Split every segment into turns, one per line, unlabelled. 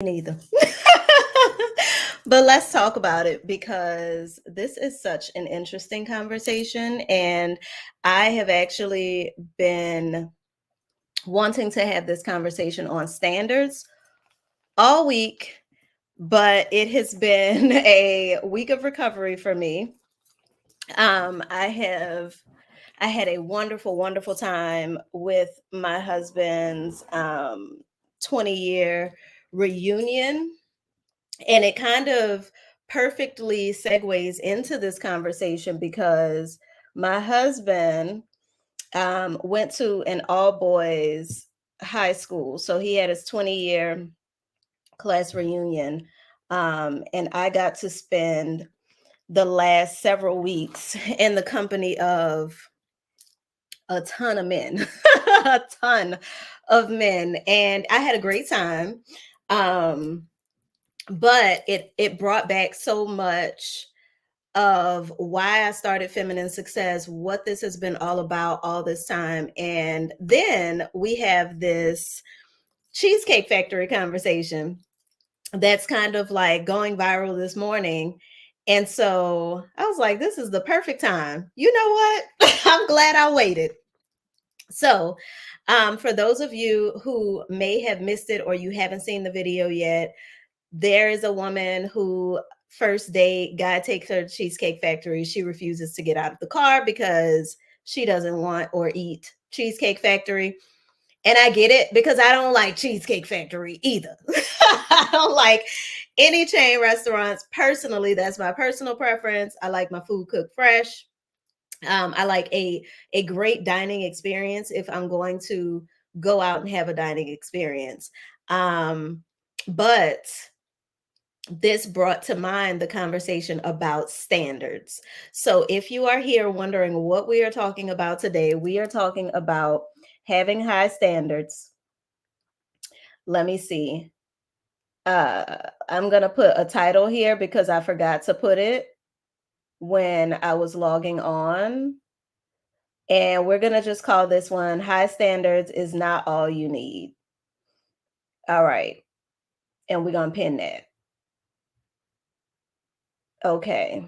Neither. But let's talk about it because this is such an interesting conversation. And I have actually been wanting to have this conversation on standards all week, but it has been a week of recovery for me. Um, I have I had a wonderful, wonderful time with my husband's 20-year reunion. And it kind of perfectly segues into this conversation because my husband went to an all boys high school. So he had his 20-year class reunion. And I got to spend the last several weeks in the company of a ton of men, a ton of men. And I had a great time. Um, but it brought back so much of why I started Feminine Success, what this has been all about all this time. And then we have this Cheesecake Factory conversation that's kind of like going viral this morning. And so I was like, this is the perfect time. You know what? I'm glad I waited. So, for those of you who may have missed it or you haven't seen the video yet, there is a woman who first date guy takes her to Cheesecake Factory. She refuses to get out of the car because she doesn't want or eat Cheesecake Factory. And I get it because I don't like Cheesecake Factory either. I don't like any chain restaurants. Personally, that's my personal preference. I like my food cooked fresh. I like a great dining experience if I'm going to go out and have a dining experience. But this brought to mind the conversation about standards. So, if you are here wondering what we are talking about today, we are talking about having high standards. Let me see. I'm going to put a title here because I forgot to put it when I was logging on. And we're going to just call this one High Standards is Not All You Need. All right. And we're going to pin that. Okay.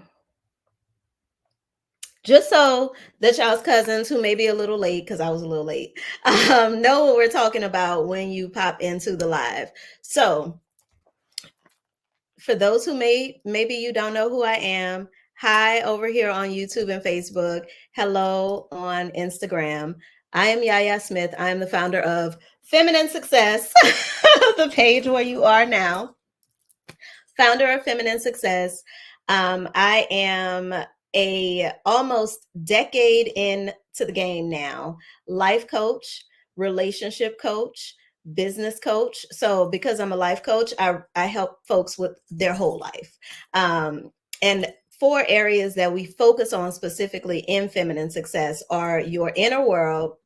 Just so the y'all's cousins who may be a little late, because I was a little late, know what we're talking about when you pop into the live. So for those who maybe you don't know who I am, hi over here on YouTube and Facebook, hello on Instagram. I am Yaya Smith. I am the founder of Feminine Success, the page where you are now. Founder of Feminine Success. I am a almost decade into the game now, life coach, relationship coach, business coach. So because I'm a life coach, I help folks with their whole life. And four areas that we focus on specifically in Feminine Success are your inner world,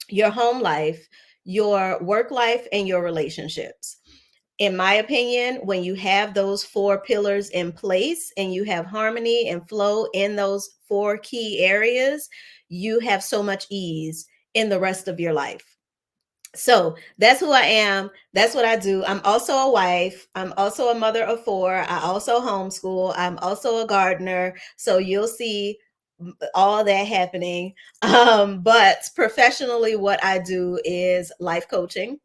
your home life, your work life, and your relationships. In my opinion, when you have those four pillars in place and you have harmony and flow in those four key areas, you have so much ease in the rest of your life. So that's who I am. That's what I do. I'm also a wife. I'm also a mother of four. I also homeschool. I'm also a gardener. So you'll see all that happening. But professionally, what I do is life coaching.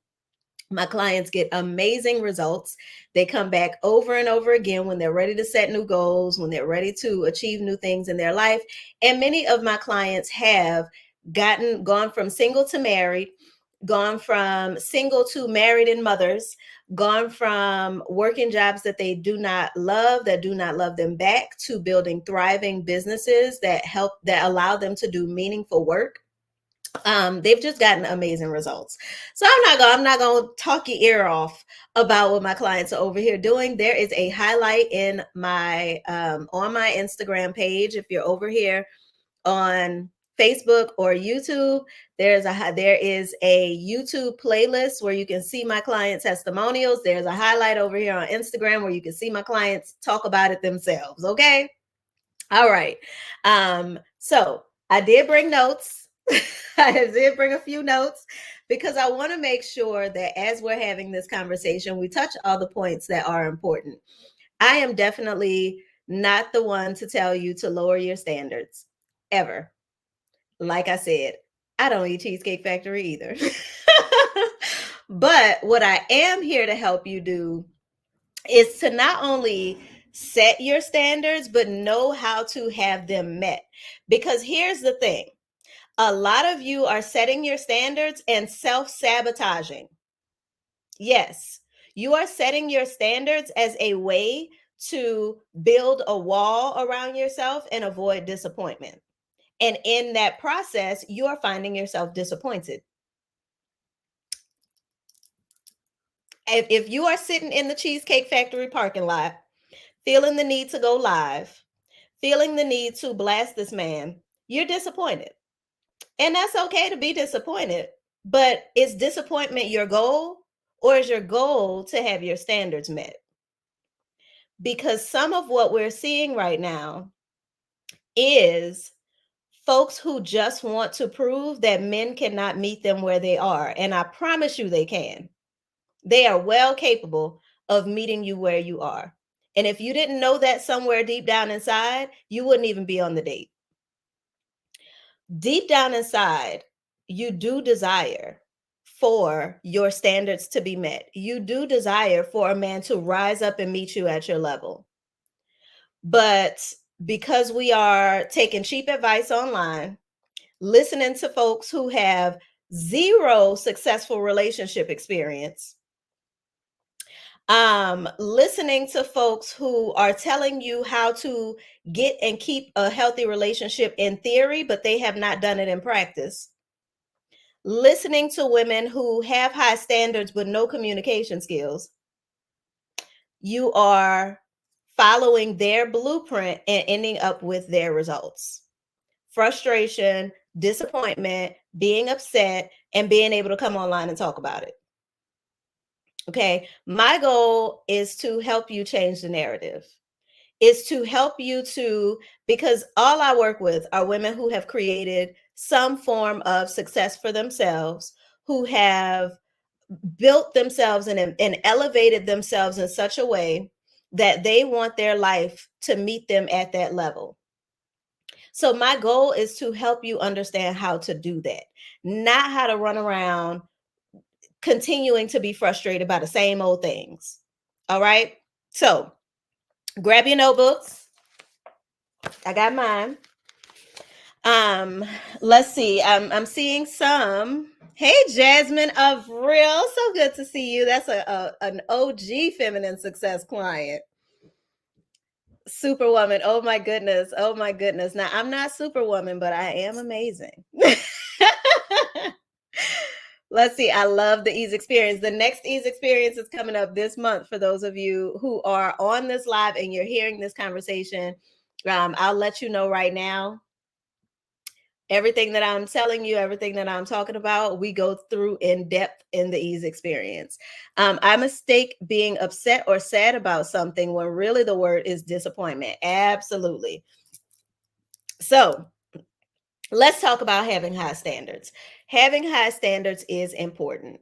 My clients get amazing results. They come back over and over again when they're ready to set new goals, when they're ready to achieve new things in their life. And many of my clients have gone from single to married, gone from single to married and mothers, gone from working jobs that they do not love, that do not love them back, to building thriving businesses that allow them to do meaningful work. They've just gotten amazing results. So I'm not gonna talk your ear off about what my clients are over here doing. There is a highlight in my on my Instagram page. If you're over here on Facebook or YouTube, there is a YouTube playlist where you can see my client testimonials. There's a highlight over here on Instagram where you can see my clients talk about it themselves. Okay. All right. So I did bring notes. I did bring a few notes because I want to make sure that as we're having this conversation, we touch all the points that are important. I am definitely not the one to tell you to lower your standards ever. Like I said, I don't eat Cheesecake Factory either. But what I am here to help you do is to not only set your standards, but know how to have them met. Because here's the thing, a lot of you are setting your standards and self sabotaging. Yes, you are setting your standards as a way to build a wall around yourself and avoid disappointment. And in that process, you are finding yourself disappointed. If you are sitting in the Cheesecake Factory parking lot, feeling the need to go live, feeling the need to blast this man, you're disappointed. And that's okay to be disappointed. But is disappointment your goal, or is your goal to have your standards met? Because some of what we're seeing right now is folks who just want to prove that men cannot meet them where they are. And I promise you they can. They are well capable of meeting you where you are. And if you didn't know that somewhere deep down inside, you wouldn't even be on the date. Deep down inside, you do desire for your standards to be met. You do desire for a man to rise up and meet you at your level. But because we are taking cheap advice online, listening to folks who have zero successful relationship experience, listening to folks who are telling you how to get and keep a healthy relationship in theory, but they have not done it in practice, listening to women who have high standards but no communication skills, you are following their blueprint and ending up with their results: frustration, disappointment, being upset, and being able to come online and talk about it. Okay. My goal is to help you change the narrative, is to help you to, because all I work with are women who have created some form of success for themselves, who have built themselves and elevated themselves in such a way that they want their life to meet them at that level. So my goal is to help you understand how to do that, not how to run around continuing to be frustrated by the same old things. All right. So grab your notebooks. I got mine. Um, let's see. I'm seeing some. Hey, Jasmine of Real. So good to see you. That's an OG Feminine Success client. Superwoman. Oh my goodness. Oh my goodness. Now I'm not Superwoman, but I am amazing. Let's see. I love the ease experience. The next ease experience is coming up this month for those of you who are on this live and you're hearing this conversation. I'll let you know right now. Everything that I'm telling you, everything that I'm talking about, we go through in depth in the ease experience. I mistake being upset or sad about something when really the word is disappointment. Absolutely. So let's talk about having high standards. Having high standards is important.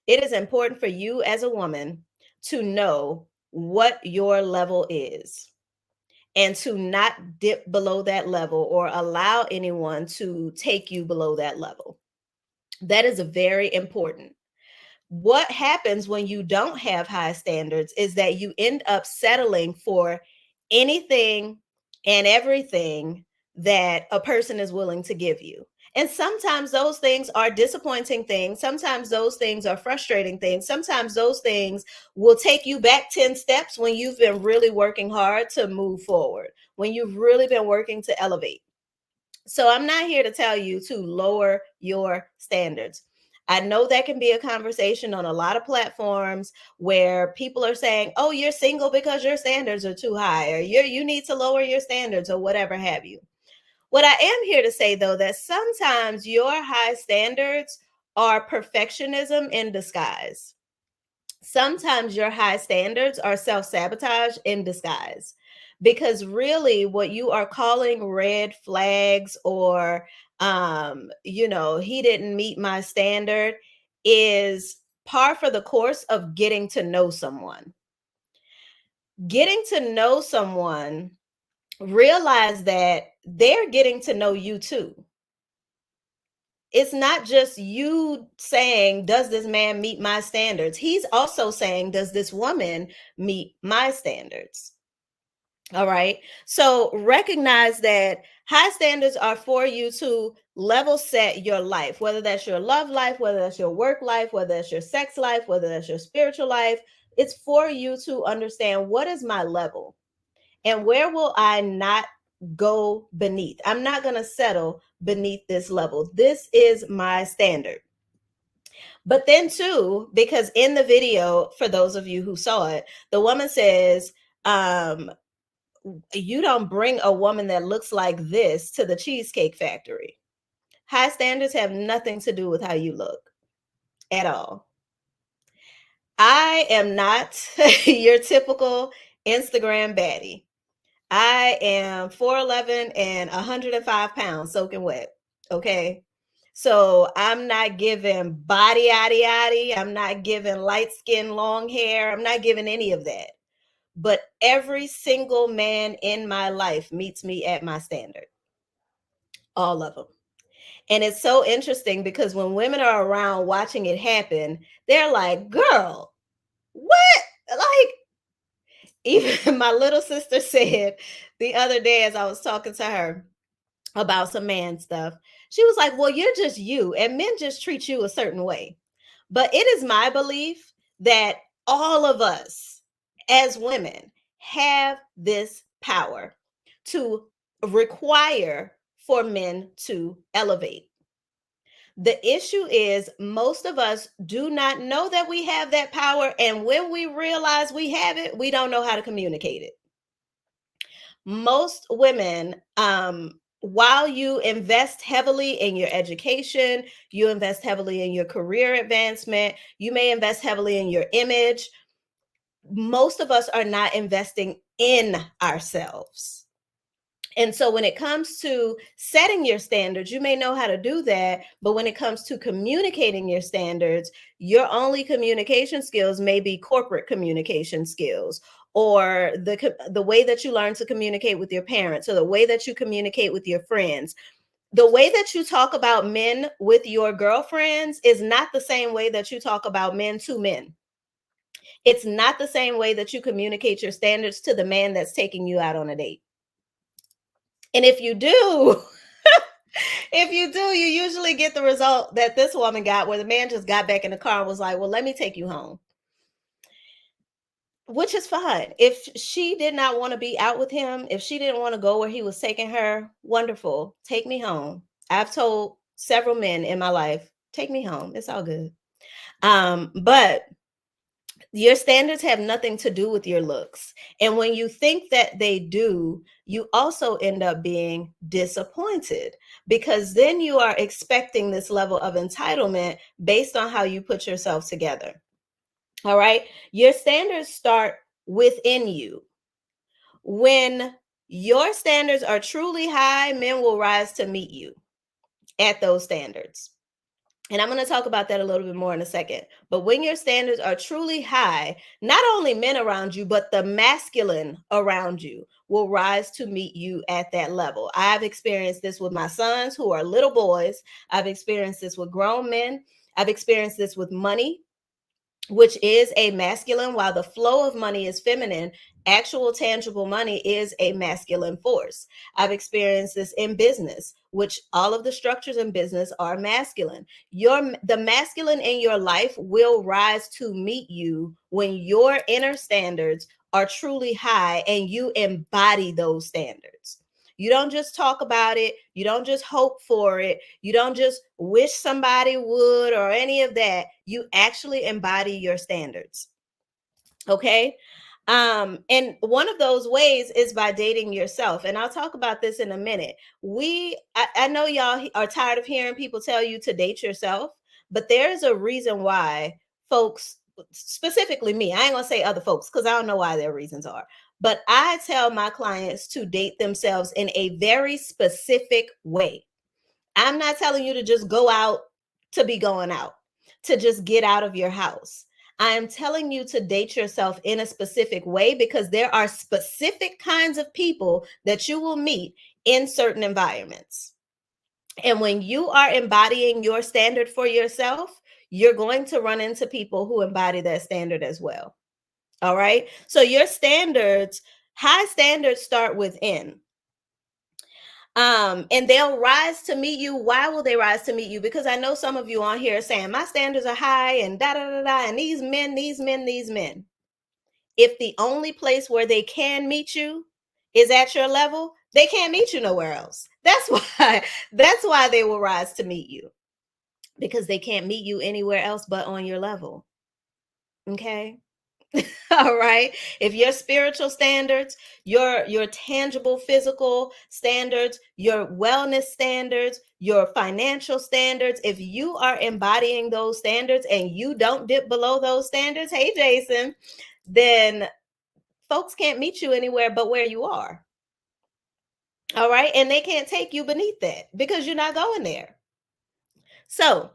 It is important for you as a woman to know what your level is and to not dip below that level or allow anyone to take you below that level. That is very important. What happens when you don't have high standards is that you end up settling for anything and everything that a person is willing to give you. And sometimes those things are disappointing things. Sometimes those things are frustrating things. Sometimes those things will take you back 10 steps when you've been really working hard to move forward, when you've really been working to elevate. So I'm not here to tell you to lower your standards. I know that can be a conversation on a lot of platforms where people are saying, "Oh, you're single because your standards are too high," or you need to lower your standards," or whatever have you. What I am here to say, though, that sometimes your high standards are perfectionism in disguise. Sometimes your high standards are self-sabotage in disguise, because really what you are calling red flags or he didn't meet my standard, is par for the course of getting to know someone. Getting to know someone, realize that they're getting to know you too. It's not just you saying, does this man meet my standards? He's also saying, does this woman meet my standards? All right. So recognize that high standards are for you to level set your life, whether that's your love life, whether that's your work life, whether that's your sex life, whether that's your spiritual life. It's for you to understand, what is my level and where will I not go beneath? I'm not going to settle beneath this level. This is my standard. But then, too, because in the video, for those of you who saw it, the woman says, you don't bring a woman that looks like this to the Cheesecake Factory. High standards have nothing to do with how you look at all. I am not your typical Instagram baddie. I am 4'11" and 105 pounds soaking wet. Okay. So I'm not giving body yaddy yaddy. I'm not giving light skin, long hair. I'm not giving any of that. But every single man in my life meets me at my standard. All of them. And it's so interesting because when women are around watching it happen, they're like, girl, what? Like, even my little sister said the other day as I was talking to her about some man stuff, she was like, well, you're just you, and men just treat you a certain way. But it is my belief that all of us as women have this power to require for men to elevate. The issue is, most of us do not know that we have that power. And when we realize we have it, we don't know how to communicate it. Most women, while you invest heavily in your education, you invest heavily in your career advancement, you may invest heavily in your image, most of us are not investing in ourselves. And so when it comes to setting your standards, you may know how to do that. But when it comes to communicating your standards, your only communication skills may be corporate communication skills, or the way that you learn to communicate with your parents, or the way that you communicate with your friends. The way that you talk about men with your girlfriends is not the same way that you talk about men to men. It's not the same way that you communicate your standards to the man that's taking you out on a date. And if you do, you usually get the result that this woman got, where the man just got back in the car and was like, well, let me take you home. Which is fine. If she did not want to be out with him, if she didn't want to go where he was taking her, wonderful. Take me home. I've told several men in my life, take me home. It's all good. But your standards have nothing to do with your looks. And when you think that they do, you also end up being disappointed, because then you are expecting this level of entitlement based on how you put yourself together. All right. Your standards start within you. When your standards are truly high, men will rise to meet you at those standards. And I'm going to talk about that a little bit more in a second. But when your standards are truly high, not only men around you, but the masculine around you will rise to meet you at that level. I've experienced this with my sons, who are little boys. I've experienced this with grown men. I've experienced this with money, which is a masculine, while the flow of money is feminine. Actual tangible money is a masculine force. I've experienced this in business, which all of the structures in business are masculine. The masculine in your life will rise to meet you when your inner standards are truly high and you embody those standards. You don't just talk about it. You don't just hope for it. You don't just wish somebody would or any of that. You actually embody your standards. Okay. And one of those ways is by dating yourself. And I'll talk about this in a minute. I know y'all are tired of hearing people tell you to date yourself, but there's a reason why folks, specifically me, I ain't gonna say other folks because I don't know why their reasons are, but I tell my clients to date themselves in a very specific way. I'm not telling you to just go out to be going out. to just get out of your house. I am telling you to date yourself in a specific way because there are specific kinds of people that you will meet in certain environments. And when you are embodying your standard for yourself, you're going to run into people who embody that standard as well. All right. So your standards, high standards start within. And they'll rise to meet you. Why will they rise to meet you? Because I know some of you on here are saying my standards are high and da da da da, and these men, these men, these men. If the only place where they can meet you is at your level, they can't meet you nowhere else. That's why they will rise to meet you, because they can't meet you anywhere else but on your level. Okay. All right. If your spiritual standards, your tangible physical standards, your wellness standards, your financial standards, if you are embodying those standards and you don't dip below those standards, hey Jason, then folks can't meet you anywhere but where you are. All right. And they can't take you beneath that because you're not going there. So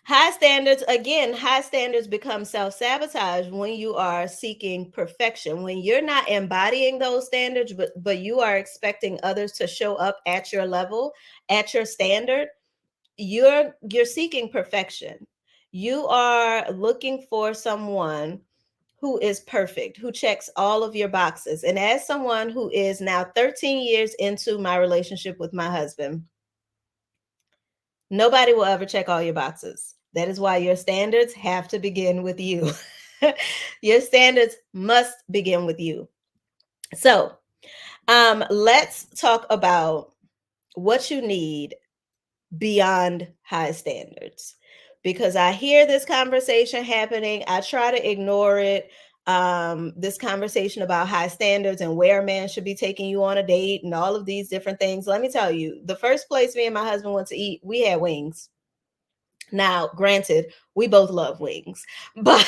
high standards, again, high standards become self-sabotage when you are seeking perfection. When you're not embodying those standards, but you are expecting others to show up at your level, at your standard, you're seeking perfection. You are looking for someone who is perfect, who checks all of your boxes. And as someone who is now 13 years into my relationship with my husband, nobody will ever check all your boxes. That is why your standards have to begin with you. Your standards must begin with you. So, let's talk about what you need beyond high standards, because I hear this conversation happening. I try to ignore it. This conversation about high standards and where a man should be taking you on a date and all of these different things. Let me tell you, the first place me and my husband went to eat, we had wings. Now, granted, we both love wings, but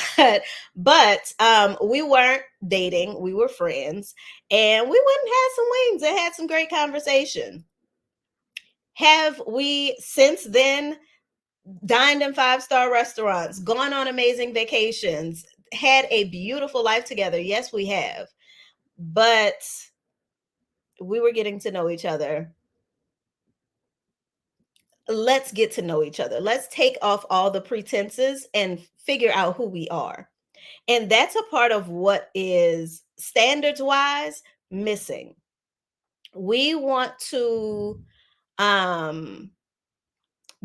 we weren't dating. We were friends, and we went and had some wings and had some great conversation. Have we since then dined in 5-star restaurants, gone on amazing vacations, had a beautiful life together? Yes, we have. But we were getting to know each other. Let's get to know each other. Let's take off all the pretenses and figure out who we are. And that's a part of what is standards wise missing. We want to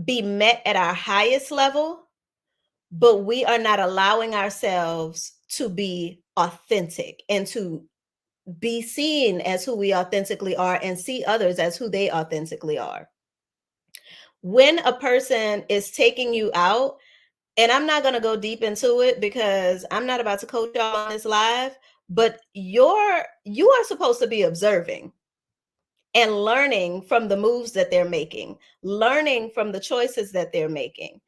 be met at our highest level, but we are not allowing ourselves to be authentic and to be seen as who we authentically are and see others as who they authentically are. When a person is taking you out, and I'm not going to go deep into it because I'm not about to coach y'all on this live, but you are supposed to be observing and learning from the moves that they're making, learning from the choices that they're making,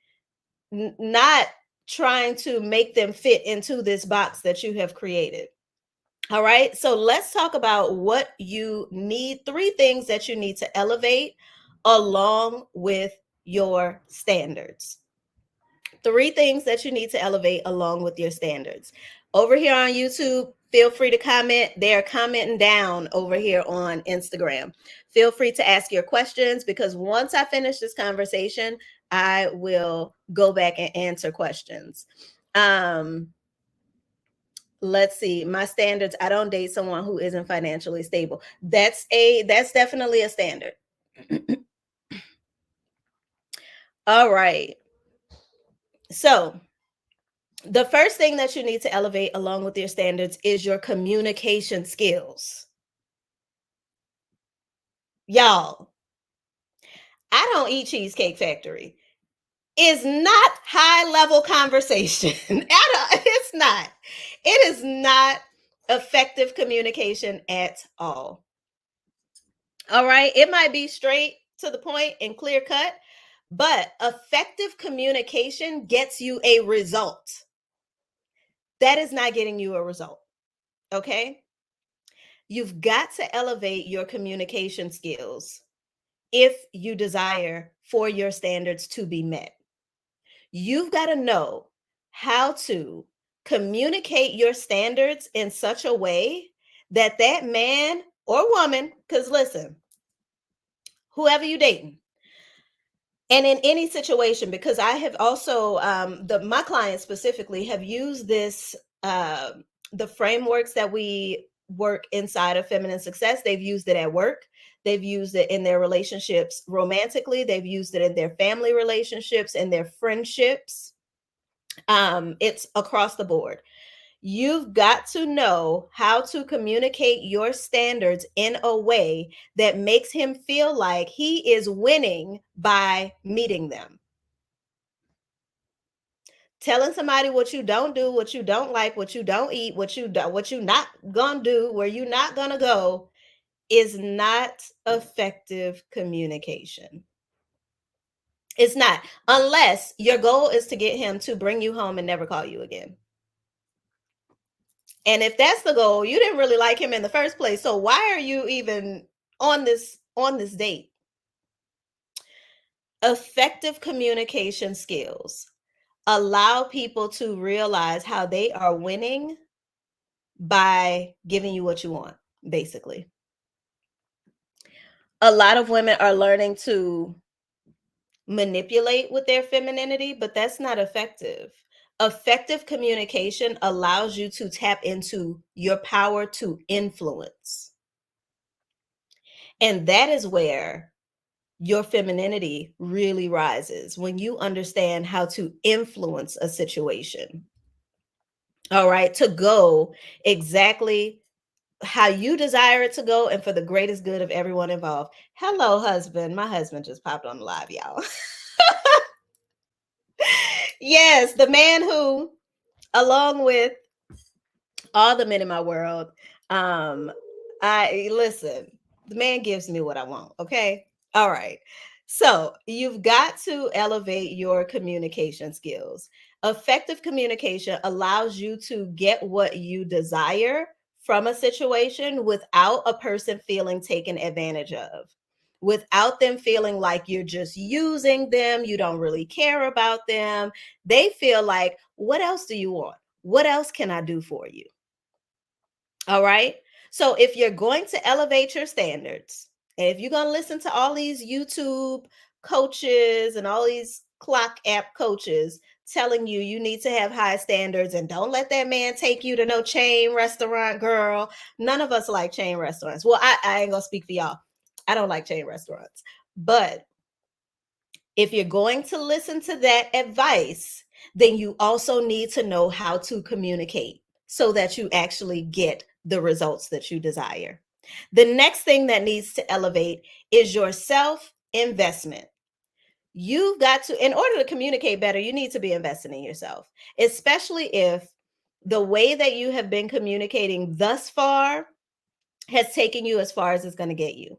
not trying to make them fit into this box that you have created. All right. So let's talk about what you need, 3 things that you need to elevate along with your standards. 3 things that you need to elevate along with your standards. Over here on YouTube, feel free to comment. They're commenting down over here on Instagram. Feel free to ask your questions, because once I finish this conversation, I will go back and answer questions. Let's see. My standards, I don't date someone who isn't financially stable. That's definitely a standard. All right. So, the first thing that you need to elevate along with your standards is your communication skills. Y'all, I don't eat Cheesecake Factory. It's not high level conversation. It's not. It is not effective communication at all. All right. It might be straight to the point and clear cut, but effective communication gets you a result. That is not getting you a result. Okay. You've got to elevate your communication skills if you desire for your standards to be met. You've got to know how to communicate your standards in such a way that that man or woman, because listen, whoever you dating, and in any situation, because I have also my clients specifically have used this the frameworks that we work inside of feminine success. They've used it at work, they've used it in their relationships romantically, they've used it in their family relationships and their friendships. It's across the board. You've got to know how to communicate your standards in a way that makes him feel like he is winning by meeting them. Telling somebody what you don't do, what you don't like, what you don't eat, what you not gonna do, where you not gonna go is not effective communication. It's not, unless your goal is to get him to bring you home and never call you again. And if that's the goal, you didn't really like him in the first place. So why are you even on this date? Effective communication skills allow people to realize how they are winning by giving you what you want, basically. A lot of women are learning to manipulate with their femininity, but that's not effective. Effective communication allows you to tap into your power to influence. And that is where your femininity really rises, when you understand how to influence a situation. All right, to go exactly how you desire it to go and for the greatest good of everyone involved. Hello, husband. My husband just popped on the live, y'all. Yes, the man who, along with all the men in my world, I listen, the man gives me what I want. Okay. All right. So you've got to elevate your communication skills. Effective communication allows you to get what you desire from a situation without a person feeling taken advantage of, without them feeling like you're just using them, you don't really care about them. They feel like, what else do you want? What else can I do for you? All right. So if you're going to elevate your standards, and if you're going to listen to all these YouTube coaches and all these clock app coaches telling you you need to have high standards and don't let that man take you to no chain restaurant, girl. None of us like chain restaurants. Well, I ain't going to speak for y'all. I don't like chain restaurants. But if you're going to listen to that advice, then you also need to know how to communicate so that you actually get the results that you desire. The next thing that needs to elevate is your self investment. You've got to, in order to communicate better, you need to be investing in yourself, especially if the way that you have been communicating thus far has taken you as far as it's going to get you.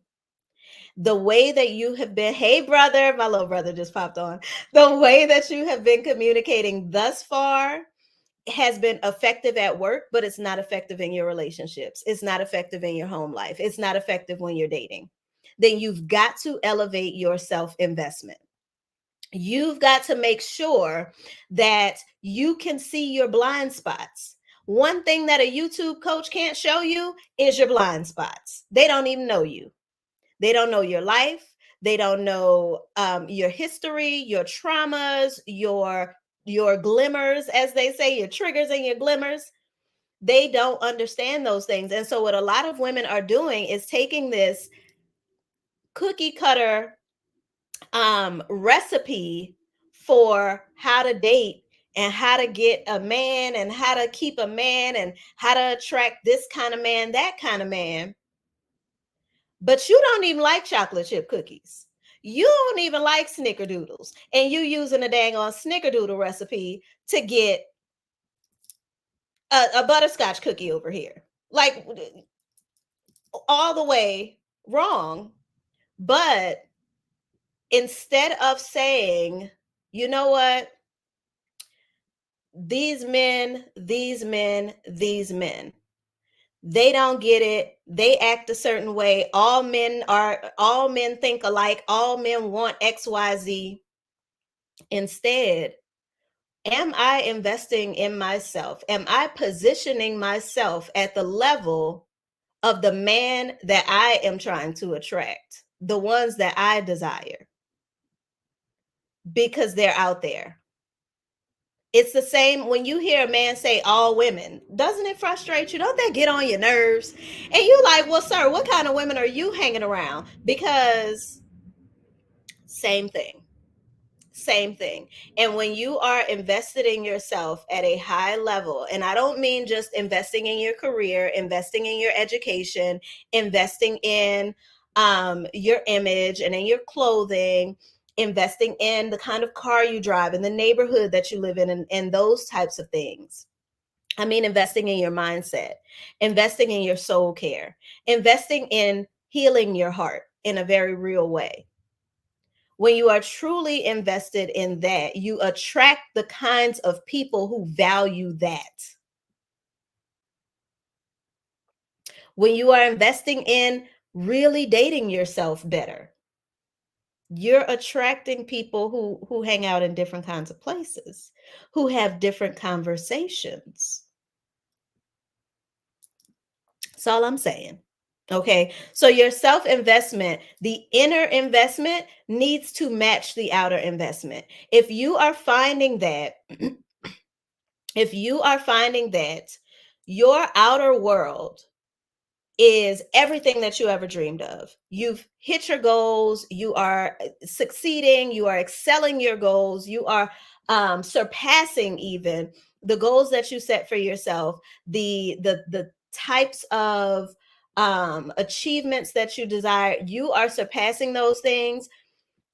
The way that you have been, hey brother, my little brother just popped on. The way that you have been communicating thus far has been effective at work, but it's not effective in your relationships. It's not effective in your home life. It's not effective when you're dating. Then you've got to elevate your self investment. You've got to make sure that you can see your blind spots. One thing that a YouTube coach can't show you is your blind spots. They don't even know you. They don't know your life. They don't know your history, your traumas, your glimmers, as they say, your triggers and your glimmers. They don't understand those things. And so what a lot of women are doing is taking this cookie cutter recipe for how to date and how to get a man and how to keep a man and how to attract this kind of man, that kind of man. But you don't even like chocolate chip cookies. You don't even like snickerdoodles. And you using a dang on snickerdoodle recipe to get a butterscotch cookie over here. Like all the way wrong. But instead of saying, you know what? These men, these men, these men, they don't get it. They act a certain way. All men think alike. All men want XYZ. Instead, Am I investing in myself? Am I positioning myself at the level of the man that I am trying to attract, the ones that I desire, because they're out there? It's the same when you hear a man say all women. Doesn't it frustrate you? Don't that get on your nerves? And you like, well, sir, what kind of women are you hanging around? Because same thing. Same thing. And when you are invested in yourself at a high level, and I don't mean just investing in your career, investing in your education, investing in your image and in your clothing, investing in the kind of car you drive, in the neighborhood that you live in, and those types of things. I mean, investing in your mindset, investing in your soul care, investing in healing your heart in a very real way. When you are truly invested in that, you attract the kinds of people who value that. When you are investing in really dating yourself better, you're attracting people who hang out in different kinds of places, who have different conversations. That's all I'm saying. Okay. So your self investment, the inner investment needs to match the outer investment. If you are finding that if you are finding that your outer world is everything that you ever dreamed of, you've hit your goals, you are succeeding, you are excelling your goals, you are surpassing even the goals that you set for yourself, the types of achievements that you desire, you are surpassing those things.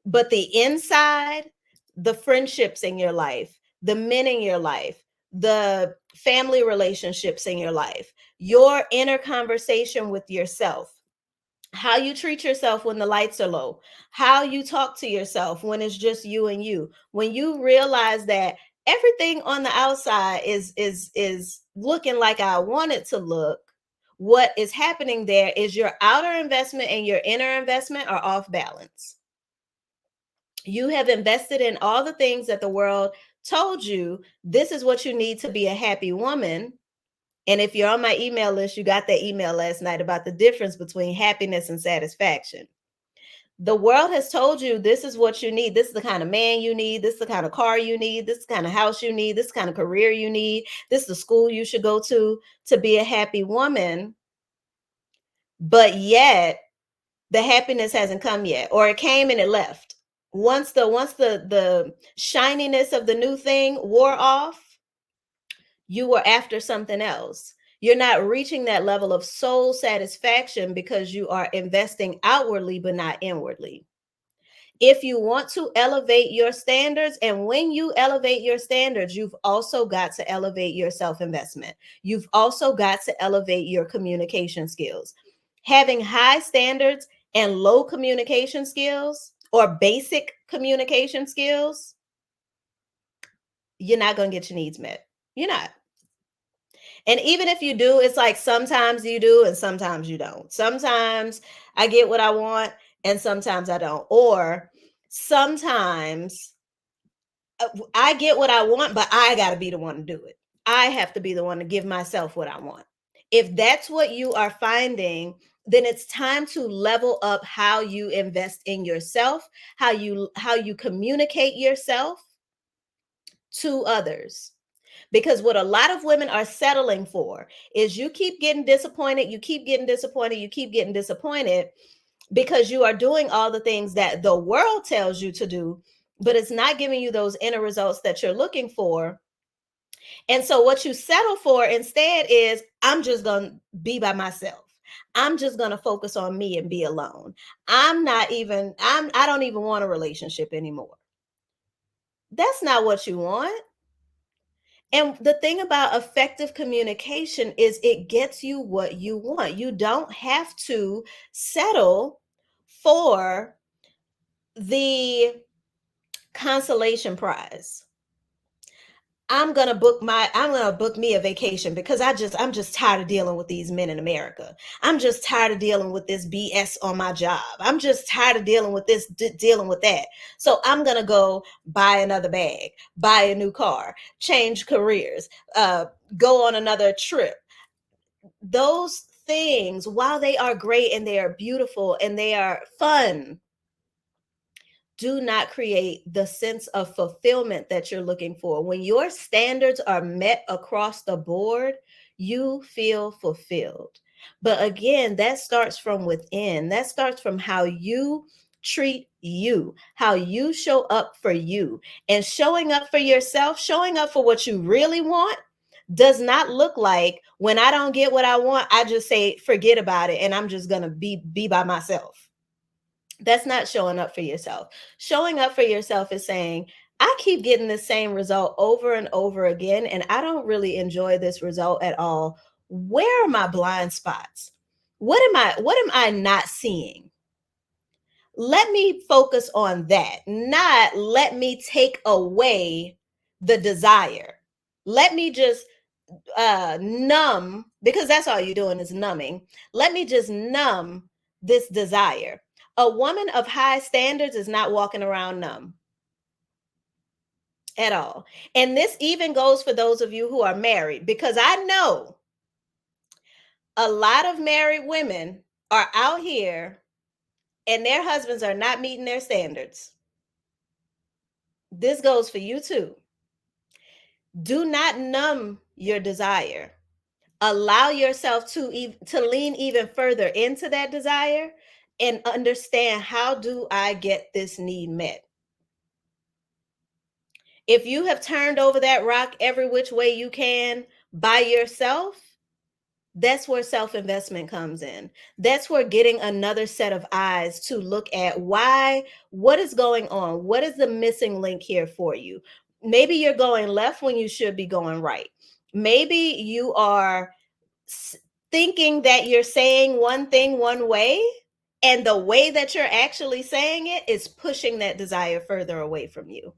But the inside, the friendships in your life, the men in your life, the family relationships in your life, your inner conversation with yourself, how you treat yourself when the lights are low, how you talk to yourself when it's just you and you. When you realize that everything on the outside is looking like I want it to look, what is happening there is your outer investment and your inner investment are off balance. You have invested in all the things that the world told you this is what you need to be a happy woman. And if you're on my email list, you got that email last night about the difference between happiness and satisfaction. The world has told you this is what you need. This is the kind of man you need. This is the kind of car you need. This is the kind of house you need. This is the kind of career you need. This is the school you should go to be a happy woman. But yet the happiness hasn't come yet, or it came and it left. Once the shininess of the new thing wore off, you were after something else. You're not reaching that level of soul satisfaction because you are investing outwardly but not inwardly. If you want to elevate your standards, and when you elevate your standards, you've also got to elevate your self investment. You've also got to elevate your communication skills. Having high standards and low communication skills or basic communication skills, you're not going to get your needs met. You're not. And even if you do, it's like sometimes you do and sometimes you don't. Sometimes I get what I want and sometimes I don't. Or sometimes I get what I want, but I got to be the one to do it. I have to be the one to give myself what I want. If that's what you are finding, then it's time to level up how you invest in yourself, how you communicate yourself to others. Because what a lot of women are settling for is you keep getting disappointed, you keep getting disappointed, you keep getting disappointed because you are doing all the things that the world tells you to do, but it's not giving you those inner results that you're looking for. And so what you settle for instead is I'm just going to be by myself. I'm just going to focus on me and be alone. I don't even want a relationship anymore. That's not what you want. And the thing about effective communication is it gets you what you want. You don't have to settle for the consolation prize. I'm gonna book me a vacation because I'm just tired of dealing with these men in America. I'm just tired of dealing with this BS on my job. I'm just tired of dealing with this, dealing with that. So I'm gonna go buy another bag, buy a new car, change careers, go on another trip. Those things, while they are great and they are beautiful and they are fun, do not create the sense of fulfillment that you're looking for. When your standards are met across the board, you feel fulfilled. But again, that starts from within. That starts from how you treat you, how you show up for you. And showing up for yourself, showing up for what you really want, does not look like when I don't get what I want, I just say, forget about it, and I'm just going to be by myself. That's not showing up for yourself. Showing up for yourself is saying, I keep getting the same result over and over again, and I don't really enjoy this result at all. Where are my blind spots? What am I not seeing? Let me focus on that, not let me take away the desire. Let me just numb, because that's all you're doing is numbing. Let me just numb this desire. A woman of high standards is not walking around numb at all. And this even goes for those of you who are married, because I know a lot of married women are out here and their husbands are not meeting their standards. This goes for you too. Do not numb your desire. Allow yourself to lean even further into that desire and understand, how do I get this need met? If you have turned over that rock every which way you can by yourself, that's where self-investment comes in. That's where getting another set of eyes to look at what is going on? What is the missing link here for you? Maybe you're going left when you should be going right. Maybe you are thinking that you're saying one thing one way, and the way that you're actually saying it is pushing that desire further away from you.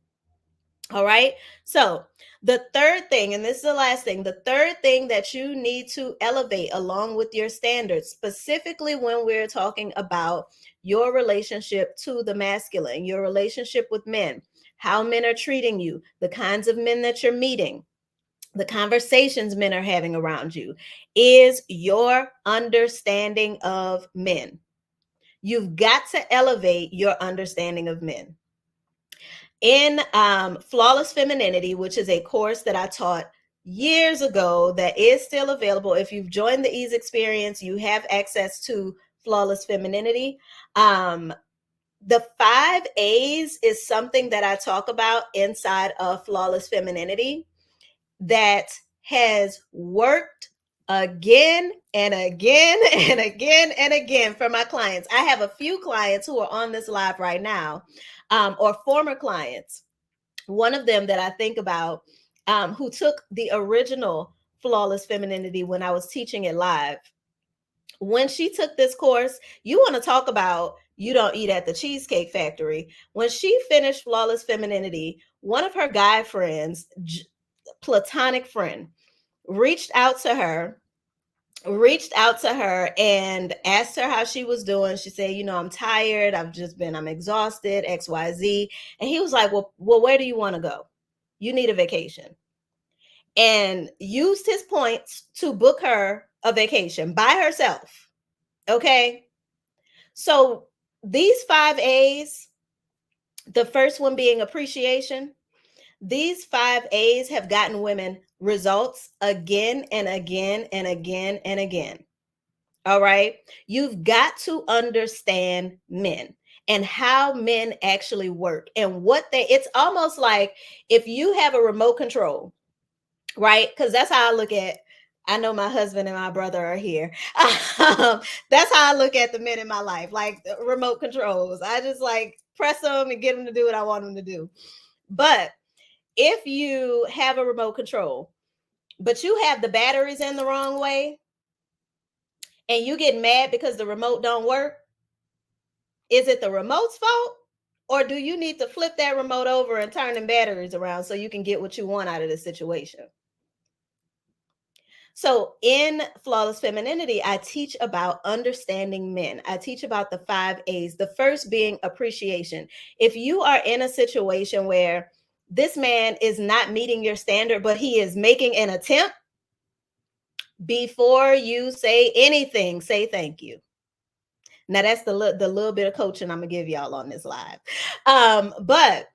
All right. So, the third thing, and this is the last thing, the third thing that you need to elevate along with your standards, specifically when we're talking about your relationship to the masculine, your relationship with men, how men are treating you, the kinds of men that you're meeting, the conversations men are having around you, is your understanding of men. You've got to elevate your understanding of men. In Flawless Femininity, which is a course that I taught years ago that is still available. If you've joined the Ease Experience, you have access to Flawless Femininity. The 5 A's is something that I talk about inside of Flawless Femininity that has worked again and again and again and again for my clients. I have a few clients who are on this live right now, or former clients. One of them that I think about, who took the original Flawless Femininity when I was teaching it live. When she took this course, you want to talk about you don't eat at the Cheesecake Factory. When she finished Flawless Femininity, one of her guy friends, platonic friend, reached out to her and asked her how she was doing. She said, I'm tired. I'm exhausted, XYZ. And he was like, well, where do you want to go? You need a vacation. And used his points to book her a vacation by herself. Okay. So these 5 A's, the first one being appreciation, these 5 A's have gotten women results again and again and again and again. All right. You've got to understand men and how men actually work and it's almost like if you have a remote control, right? Because that's how I look at, I know my husband and my brother are here. That's how I look at the men in my life, like remote controls. I just like press them and get them to do what I want them to do. But if you have a remote control, but you have the batteries in the wrong way, and you get mad because the remote don't work, is it the remote's fault Or do you need to flip that remote over and turn the batteries around so you can get what you want out of the situation? So, in Flawless Femininity, I teach about understanding men. I teach about the 5 A's, the first being appreciation. If you are in a situation where this man is not meeting your standard, but he is making an attempt, before you say anything, say thank you. Now, that's the little bit of coaching I'm going to give y'all on this live. But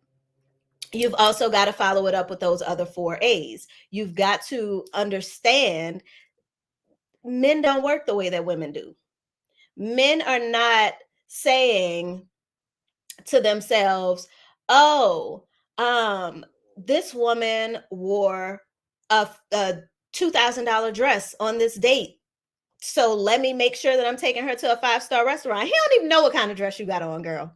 you've also got to follow it up with those other 4 A's. You've got to understand men don't work the way that women do. Men are not saying to themselves, oh, this woman wore a $2,000 dress on this date, so let me make sure that I'm taking her to a 5-star restaurant. He don't even know what kind of dress you got on, girl.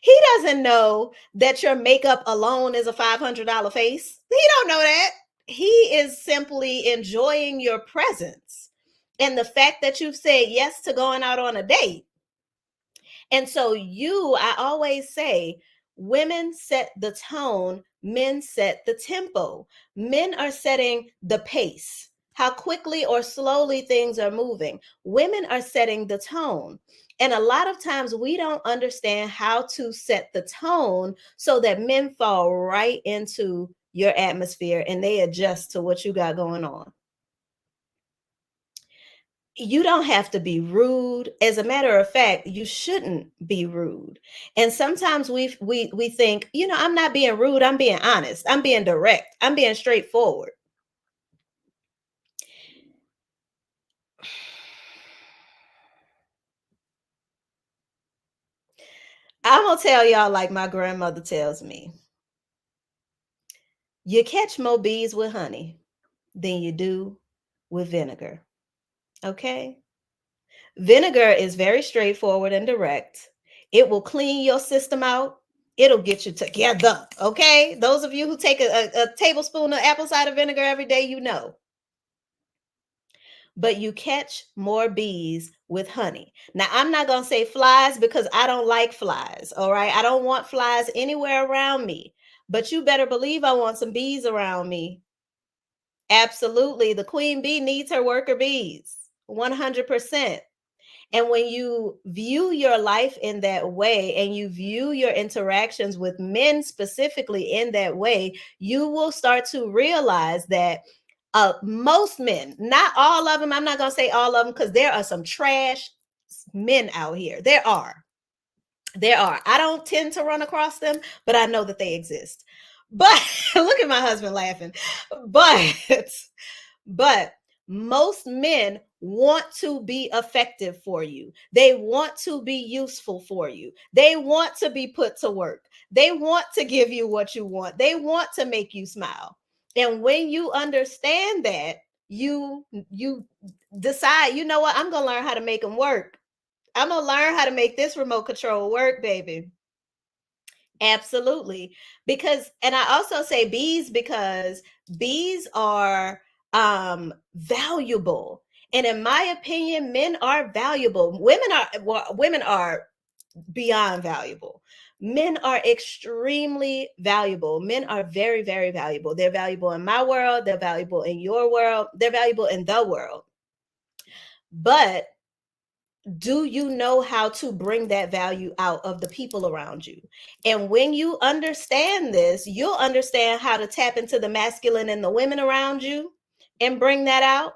He doesn't know that your makeup alone is a $500 face. He don't know that. He is simply enjoying your presence and the fact that you've said yes to going out on a date. And so I always say, women set the tone, men set the tempo. Men are setting the pace, how quickly or slowly things are moving. Women are setting the tone. And a lot of times we don't understand how to set the tone so that men fall right into your atmosphere and they adjust to what you got going on. You don't have to be rude. As a matter of fact, you shouldn't be rude. And sometimes we think, I'm not being rude, I'm being honest, I'm being direct, I'm being straightforward. I'm gonna tell y'all like my grandmother tells me. You catch more bees with honey than you do with vinegar. Okay? Vinegar is very straightforward and direct. It will clean your system out. It'll get you together. Okay? Those of you who take a tablespoon of apple cider vinegar every day, you know. But you catch more bees with honey. Now, I'm not going to say flies because I don't like flies. All right? I don't want flies anywhere around me. But you better believe I want some bees around me. Absolutely. The queen bee needs her worker bees. 100%. And when you view your life in that way and you view your interactions with men specifically in that way, you will start to realize that most men, not all of them, I'm not going to say all of them because there are some trash men out here. There are. I don't tend to run across them, but I know that they exist. But look at my husband laughing. But most men want to be effective for you. They want to be useful for you. They want to be put to work. They want to give you what you want. They want to make you smile. And when you understand that, you decide, you know what, I'm going to learn how to make them work. I'm going to learn how to make this remote control work, baby. Absolutely. And I also say bees because bees are valuable. And in my opinion, men are valuable. Women are beyond valuable. Men are extremely valuable. Men are very, very valuable. They're valuable in my world, they're valuable in your world, they're valuable in the world. But do you know how to bring that value out of the people around you? And when you understand this, you'll understand how to tap into the masculine and the women around you and bring that out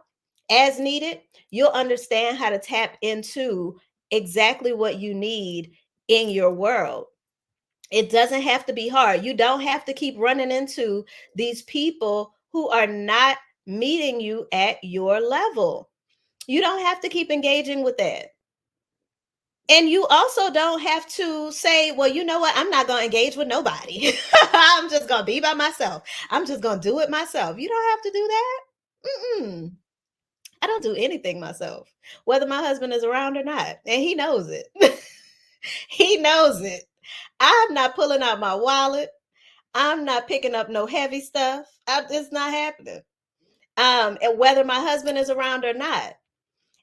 as needed. You'll understand how to tap into exactly what you need in your world. It doesn't have to be hard. You don't have to keep running into these people who are not meeting you at your level. You don't have to keep engaging with that. And you also don't have to say, well, you know what? I'm not going to engage with nobody. I'm just going to be by myself. I'm just going to do it myself. You don't have to do that. Mm-mm. I don't do anything myself, whether my husband is around or not. And he knows it. He knows it. I'm not pulling out my wallet. I'm not picking up no heavy stuff. It's not happening. And whether my husband is around or not.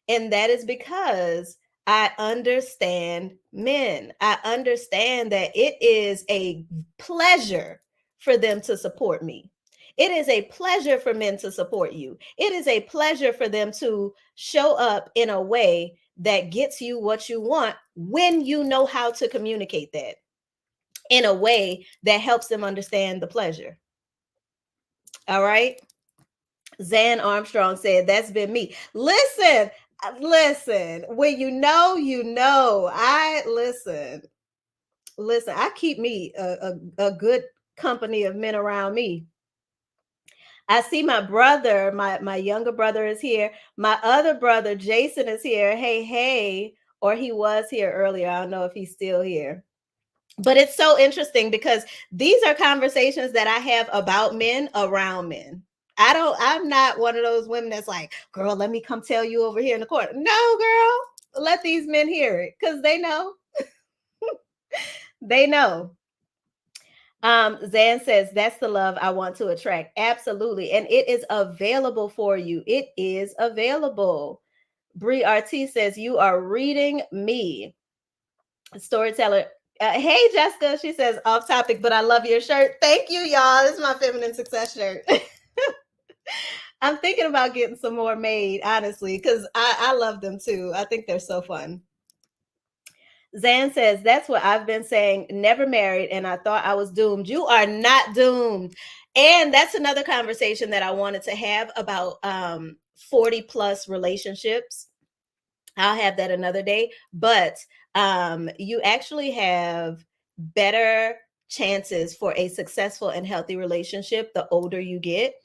And that is because I understand men. I understand that it is a pleasure for them to support me. It is a pleasure for men to support you. It is a pleasure for them to show up in a way that gets you what you want when you know how to communicate that in a way that helps them understand the pleasure. All right. Zan Armstrong said, that's been me. Listen, when you know, you know. Listen, I keep me a good company of men around me. I see my brother, my younger brother is here. My other brother, Jason, is here. Hey, hey, or he was here earlier. I don't know if he's still here. But it's so interesting because these are conversations that I have about men around men. I'm not one of those women that's like, girl, let me come tell you over here in the corner. No, girl, let these men hear it because they know. They know. Zan says, that's the love I want to attract. Absolutely. And it is available for you. It is available. Bree RT says, you are reading me. Storyteller. Hey, Jessica. She says, off topic, but I love your shirt. Thank you, y'all. This is my feminine success shirt. I'm thinking about getting some more made, honestly, because I love them too. I think they're so fun. Zan says, that's what I've been saying, never married, and I thought I was doomed. You are not doomed. And that's another conversation that I wanted to have about 40 plus relationships. I'll have that another day. But you actually have better chances for a successful and healthy relationship the older you get.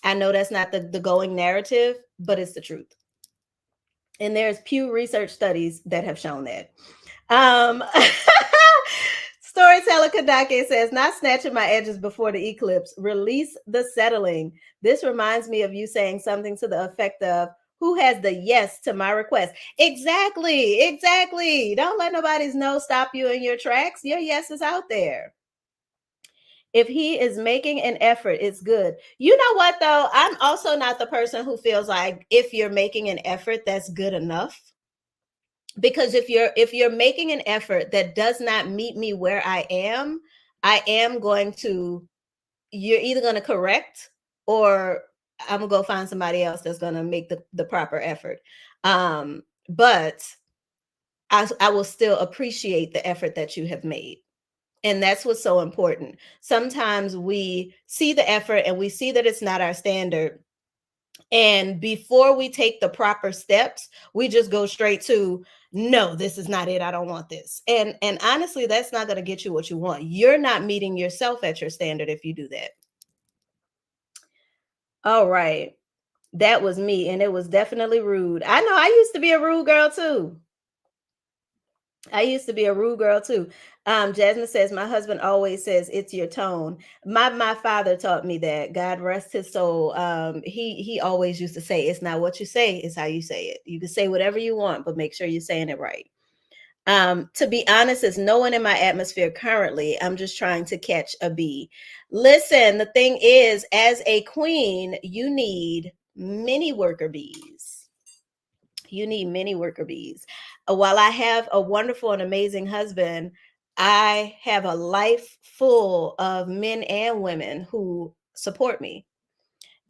I know that's not the going narrative, but it's the truth. And there's Pew Research studies that have shown that. Storyteller Kadake says, not snatching my edges before the eclipse, release the settling. This reminds me of you saying something to the effect of, who has the yes to my request? Exactly. Don't let nobody's no stop you in your tracks. Your yes is out there. If he is making an effort, it's good. You know what, though? I'm also not the person who feels like if you're making an effort, that's good enough. Because if you're making an effort that does not meet me where I am going to, you're either going to correct or I'm gonna go find somebody else that's going to make the proper effort. But I will still appreciate the effort that you have made. And that's what's so important. Sometimes we see the effort and we see that it's not our standard. And before we take the proper steps, we just go straight to, no, this is not it. I don't want this. And honestly, that's not going to get you what you want. You're not meeting yourself at your standard if you do that. All right. That was me. And it was definitely rude. I know I used to be a rude girl too. Jasmine says, my husband always says it's your tone. My father taught me that. God rest his soul. He always used to say, it's not what you say, it's how you say it. You can say whatever you want, but make sure you're saying it right. To be honest, there's no one in my atmosphere currently. I'm just trying to catch a bee. Listen, the thing is, as a queen, you need many worker bees. You need many worker bees. While I have a wonderful and amazing husband, I have a life full of men and women who support me.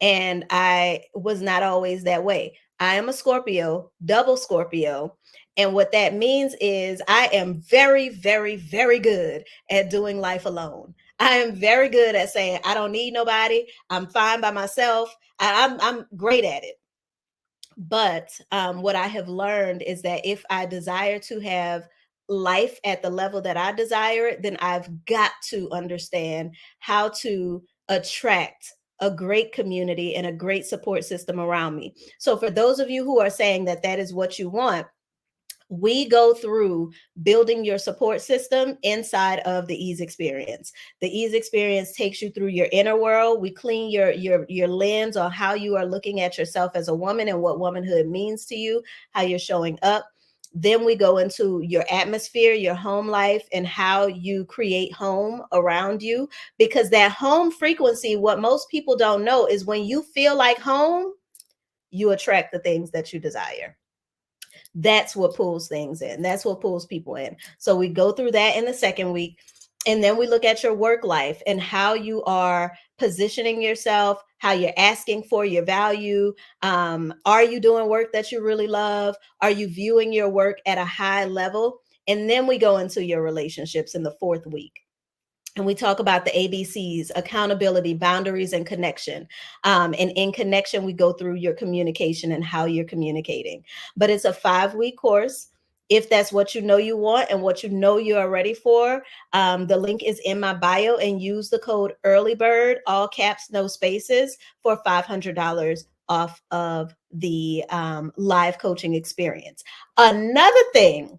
And I was not always that way. I am a Scorpio, double Scorpio. And what that means is I am very, very, very good at doing life alone. I am very good at saying, I don't need nobody. I'm fine by myself. I'm great at it. But what I have learned is that if I desire to have life at the level that I desire it, then I've got to understand how to attract a great community and a great support system around me. So for those of you who are saying that that is what you want, we go through building your support system inside of the ease experience. The ease experience takes you through your inner world. We clean your lens on how you are looking at yourself as a woman and what womanhood means to you, how you're showing up. Then we go into your atmosphere, your home life, and how you create home around you. Because that home frequency, what most people don't know is when you feel like home, you attract the things that you desire. That's what pulls things in. That's what pulls people in. So we go through that in the second week. And then we look at your work life and how you are positioning yourself, how you're asking for your value. Are you doing work that you really love? Are you viewing your work at a high level? And then we go into your relationships in the fourth week. And we talk about the ABCs: accountability, boundaries, and connection. And in connection, we go through your communication and how you're communicating. But it's a 5-week course. If that's what you know you want and what you know you are ready for, the link is in my bio, and use the code EARLYBIRD, all caps, no spaces, for $500 off of the live coaching experience. Another thing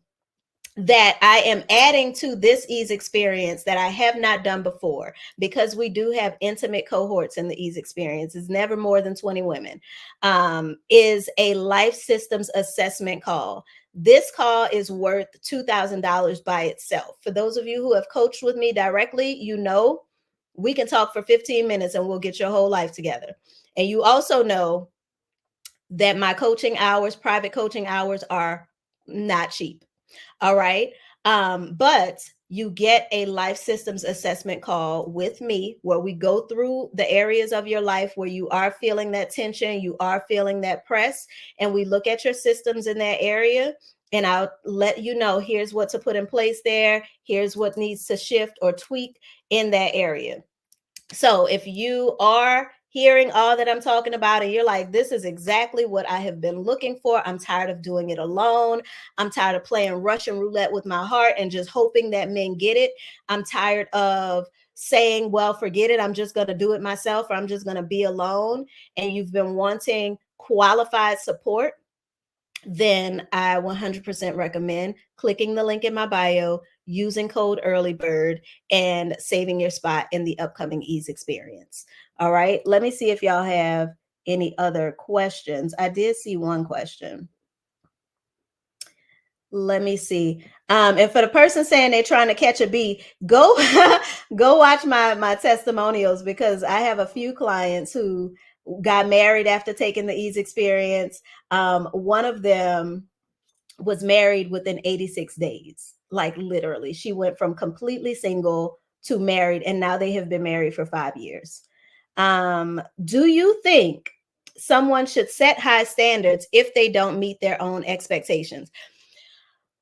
that I am adding to this ease experience that I have not done before, because we do have intimate cohorts in the ease experience, is never more than 20 women, is a life systems assessment call. This call is worth $2,000 by itself. For those of you who have coached with me directly, you know we can talk for 15 minutes and we'll get your whole life together. And you also know that my coaching hours, private coaching hours, are not cheap. All right. But you get a life systems assessment call with me where we go through the areas of your life where you are feeling that tension, you are feeling that press, and we look at your systems in that area. And I'll let you know, here's what to put in place there. Here's what needs to shift or tweak in that area. So if you are hearing all that I'm talking about and you're like, this is exactly what I have been looking for, I'm tired of doing it alone. I'm tired of playing Russian roulette with my heart and just hoping that men get it. I'm tired of saying, well, forget it, I'm just going to do it myself, or I'm just going to be alone. And you've been wanting qualified support, then I 100% recommend clicking the link in my bio, using code EARLYBIRD, and saving your spot in the upcoming ease experience. All right, let me see if y'all have any other questions. I did see one question. Let me see. And for the person saying they're trying to catch a bee, go go watch my testimonials, because I have a few clients who got married after taking the ease experience. One of them was married within 86 days. Like literally, she went from completely single to married, and now they have been married for 5 years. Do you think someone should set high standards if they don't meet their own expectations?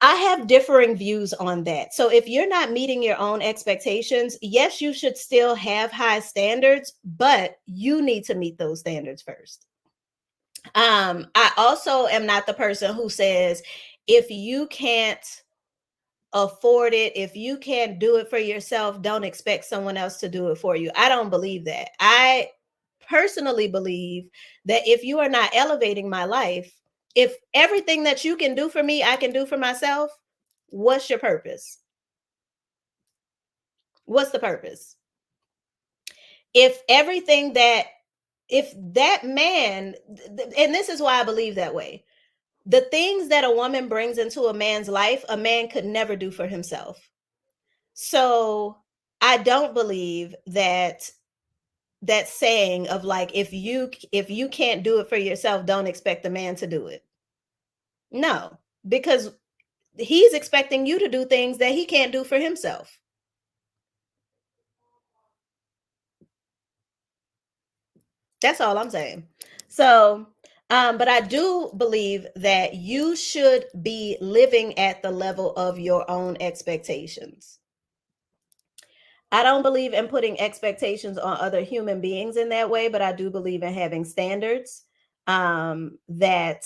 I have differing views on that. So if you're not meeting your own expectations, yes, you should still have high standards, but you need to meet those standards first. I also am not the person who says, if you can't afford it, if you can't do it for yourself, don't expect someone else to do it for you. I don't believe that. I personally believe that if you are not elevating my life, if everything that you can do for me, I can do for myself, what's your purpose? What's the purpose? If everything that, if that man, and this is why I believe that way, the things that a woman brings into a man's life, a man could never do for himself. So I don't believe that that saying of like, if you can't do it for yourself, don't expect the man to do it. No, because he's expecting you to do things that he can't do for himself. That's all I'm saying. So, but I do believe that you should be living at the level of your own expectations. I don't believe in putting expectations on other human beings in that way, but I do believe in having standards that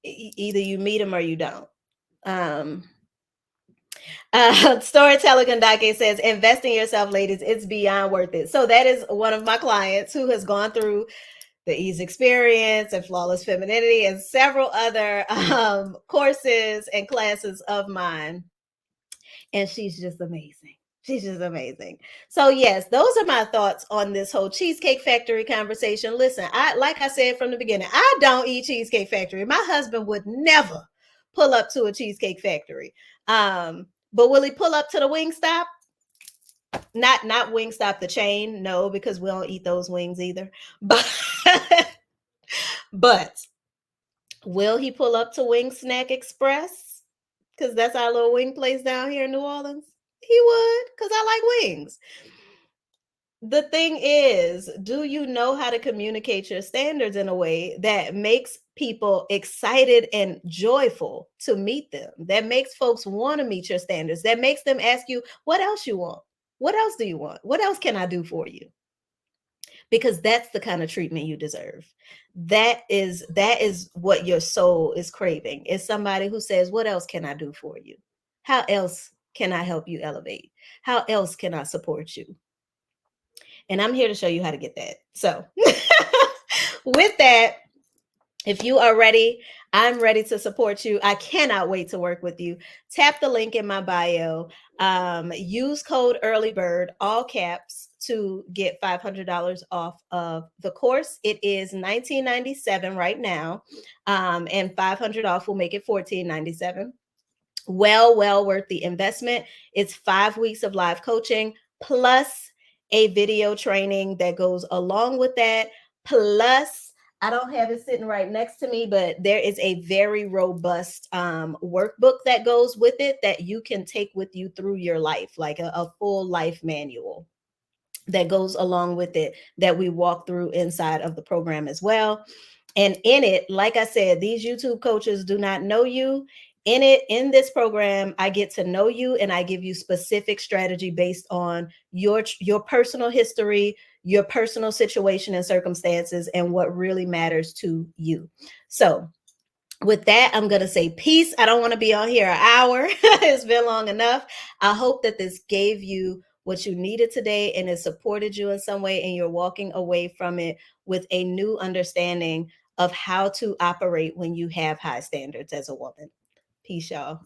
either you meet them or you don't. Storyteller Gandake says, invest in yourself, ladies. It's beyond worth it. So that is one of my clients who has gone through the ease experience and flawless femininity and several other courses and classes of mine. And she's just amazing. She's just amazing. So yes, those are my thoughts on this whole Cheesecake Factory conversation. Listen, like I said from the beginning, I don't eat Cheesecake Factory. My husband would never pull up to a Cheesecake Factory. But will he pull up to the Wingstop? Not Wingstop the chain, no, because we don't eat those wings either. But but Will he pull up to Wing Snack Express? Because that's our little wing place down here in New Orleans. He would, because I like wings. The thing is, do you know how to communicate your standards in a way that makes people excited and joyful to meet them? That makes folks want to meet your standards, that makes them ask you, what else you want? What else do you want? What else can I do for you? Because that's the kind of treatment you deserve. That is what your soul is craving. Is somebody who says, what else can I do for you? How else can I help you elevate? How else can I support you? And I'm here to show you how to get that. So with that, if you are ready, I'm ready to support you. I cannot wait to work with you. Tap the link in my bio. Use code EARLYBIRD, all caps, to get $500 off of the course. It is $19.97 right now, and 500 off will make it $14.97. Well worth the investment. It's 5 weeks of live coaching plus a video training that goes along with that. Plus, I don't have it sitting right next to me, but there is a very robust workbook that goes with it that you can take with you through your life, like a full life manual that goes along with it that we walk through inside of the program as well. And in it, like I said, these YouTube coaches do not know you. In this program, I get to know you and I give you specific strategy based on your personal history, your personal situation and circumstances, and what really matters to you. So with that, I'm going to say peace. I don't want to be on here an hour. It's been long enough. I hope that this gave you what you needed today and it supported you in some way, and you're walking away from it with a new understanding of how to operate when you have high standards as a woman. Peace, y'all.